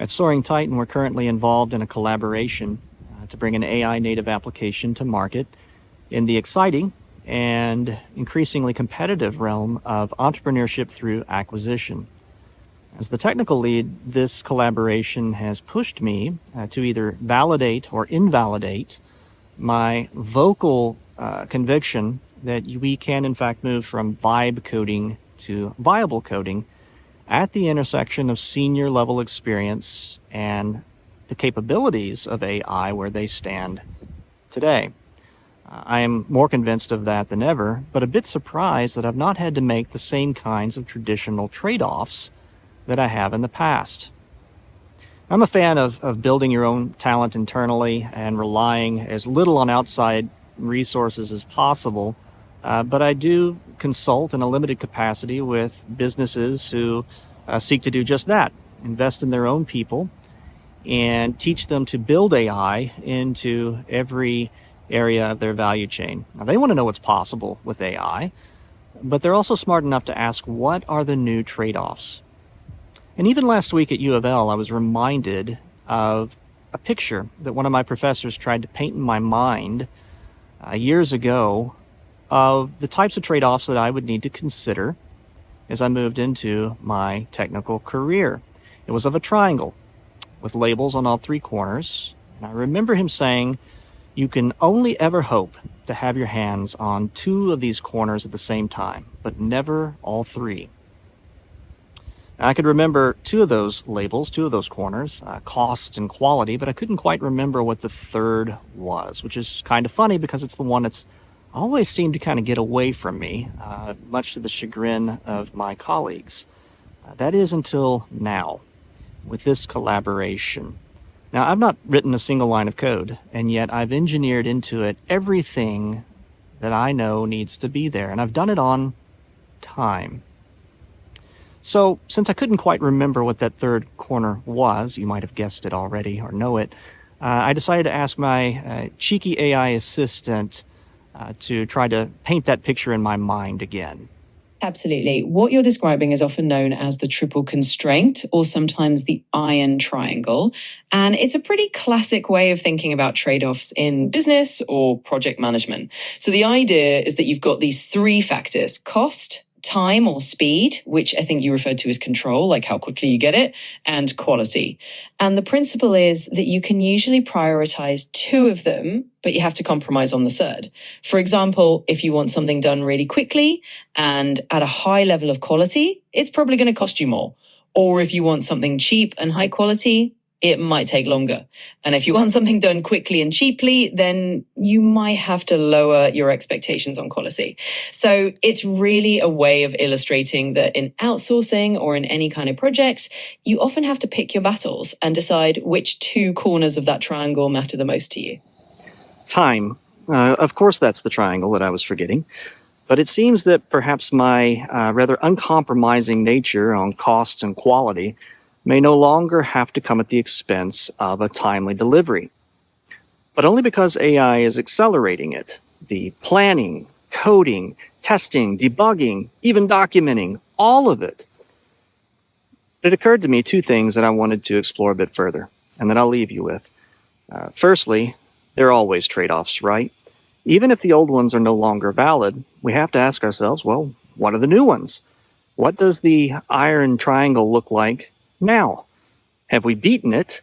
At Soaring Titan, we're currently involved in a collaboration to bring an AI native application to market in the exciting and increasingly competitive realm of entrepreneurship through acquisition. As the technical lead, this collaboration has pushed me to either validate or invalidate my vocal conviction that we can in fact move from vibe coding to viable coding at the intersection of senior level experience and the capabilities of AI where they stand today. I am more convinced of that than ever, but a bit surprised that I've not had to make the same kinds of traditional trade-offs that I have in the past. I'm a fan of building your own talent internally and relying as little on outside resources as possible, but I do consult in a limited capacity with businesses who seek to do just that, invest in their own people and teach them to build AI into every area of their value chain. Now, they want to know what's possible with AI, but they're also smart enough to ask, what are the new trade-offs? And even last week at U of L, I was reminded of a picture that one of my professors tried to paint in my mind years ago of the types of trade-offs that I would need to consider as I moved into my technical career. It was of a triangle with labels on all three corners. And I remember him saying, you can only ever hope to have your hands on two of these corners at the same time, but never all three. I could remember two of those labels, two of those corners, cost and quality, but I couldn't quite remember what the third was, which is kind of funny because it's the one that's always seemed to kind of get away from me, much to the chagrin of my colleagues. That is until now, with this collaboration. Now, I've not written a single line of code, and yet I've engineered into it everything that I know needs to be there, and I've done it on time. So, since I couldn't quite remember what that third corner was, you might have guessed it already or know it, I decided to ask my cheeky AI assistant to try to paint that picture in my mind again. Absolutely. What you're describing is often known as the triple constraint, or sometimes the iron triangle. And it's a pretty classic way of thinking about trade-offs in business or project management. So the idea is that you've got these three factors: cost, time or speed, which I think you referred to as control, like how quickly you get it, and quality. And the principle is that you can usually prioritize two of them, but you have to compromise on the third. For example, if you want something done really quickly and at a high level of quality, it's probably going to cost you more. Or if you want something cheap and high quality, it might take longer. And if you want something done quickly and cheaply, then you might have to lower your expectations on quality. So it's really a way of illustrating that in outsourcing or in any kind of projects, you often have to pick your battles and decide which two corners of that triangle matter the most to you. Time. Of course, that's the triangle that I was forgetting. But it seems that perhaps my rather uncompromising nature on cost and quality may no longer have to come at the expense of a timely delivery. But only because AI is accelerating it. The planning, coding, testing, debugging, even documenting, all of it. It occurred to me two things that I wanted to explore a bit further, and that I'll leave you with. Firstly, there are always trade-offs, right? Even if the old ones are no longer valid, we have to ask ourselves, well, what are the new ones? What does the iron triangle look like now? Have we beaten it,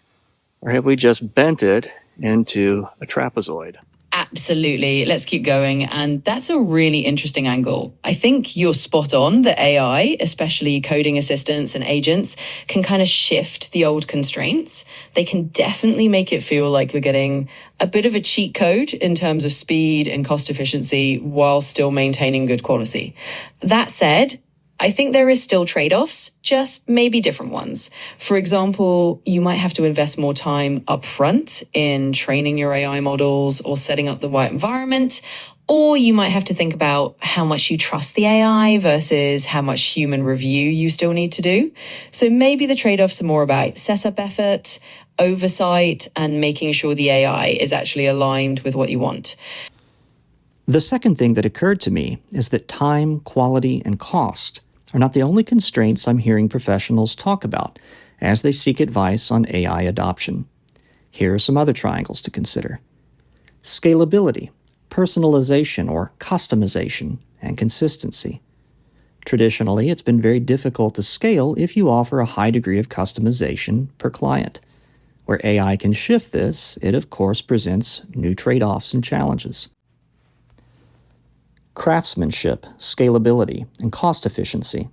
or have we just bent it into a trapezoid? Absolutely. Let's keep going. And that's a really interesting angle. I think you're spot on that AI, especially coding assistants and agents, can kind of shift the old constraints. They can definitely make it feel like we're getting a bit of a cheat code in terms of speed and cost efficiency while still maintaining good quality. That said, I think there is still trade-offs, just maybe different ones. For example, you might have to invest more time upfront in training your AI models or setting up the right environment, or you might have to think about how much you trust the AI versus how much human review you still need to do. So maybe the trade-offs are more about setup effort, oversight, and making sure the AI is actually aligned with what you want. The second thing that occurred to me is that time, quality, and cost are not the only constraints I'm hearing professionals talk about, as they seek advice on AI adoption. Here are some other triangles to consider: scalability, personalization or customization, and consistency. Traditionally, it's been very difficult to scale if you offer a high degree of customization per client. Where AI can shift this, it of course presents new trade-offs and challenges. Craftsmanship, scalability, and cost efficiency.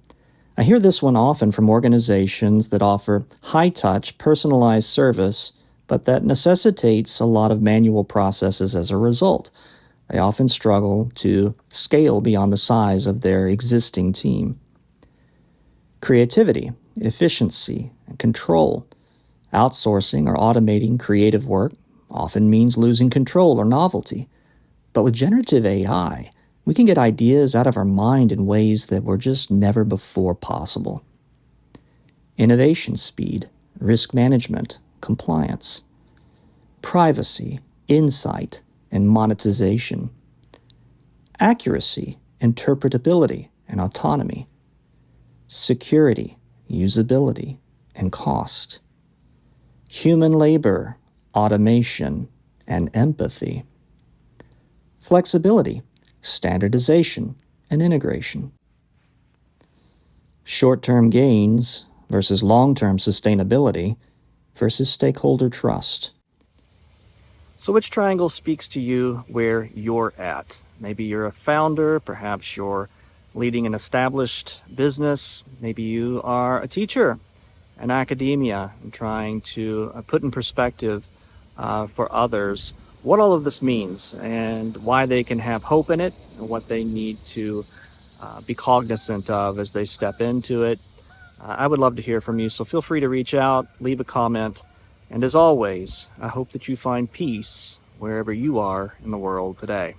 I hear this one often from organizations that offer high-touch, personalized service, but that necessitates a lot of manual processes as a result. They often struggle to scale beyond the size of their existing team. Creativity, efficiency, and control. Outsourcing or automating creative work often means losing control or novelty. But with generative AI, we can get ideas out of our mind in ways that were just never before possible. Innovation speed, risk management, compliance. Privacy, insight, and monetization. Accuracy, interpretability, and autonomy. Security, usability, and cost. Human labor, automation, and empathy. Flexibility, standardization, and integration. Short-term gains versus long-term sustainability versus stakeholder trust. So which triangle speaks to you where you're at? Maybe you're a founder, perhaps you're leading an established business, maybe you are a teacher in academia and trying to put in perspective for others what all of this means and why they can have hope in it and what they need to be cognizant of as they step into it. I would love to hear from you, so feel free to reach out, leave a comment. And as always, I hope that you find peace wherever you are in the world today.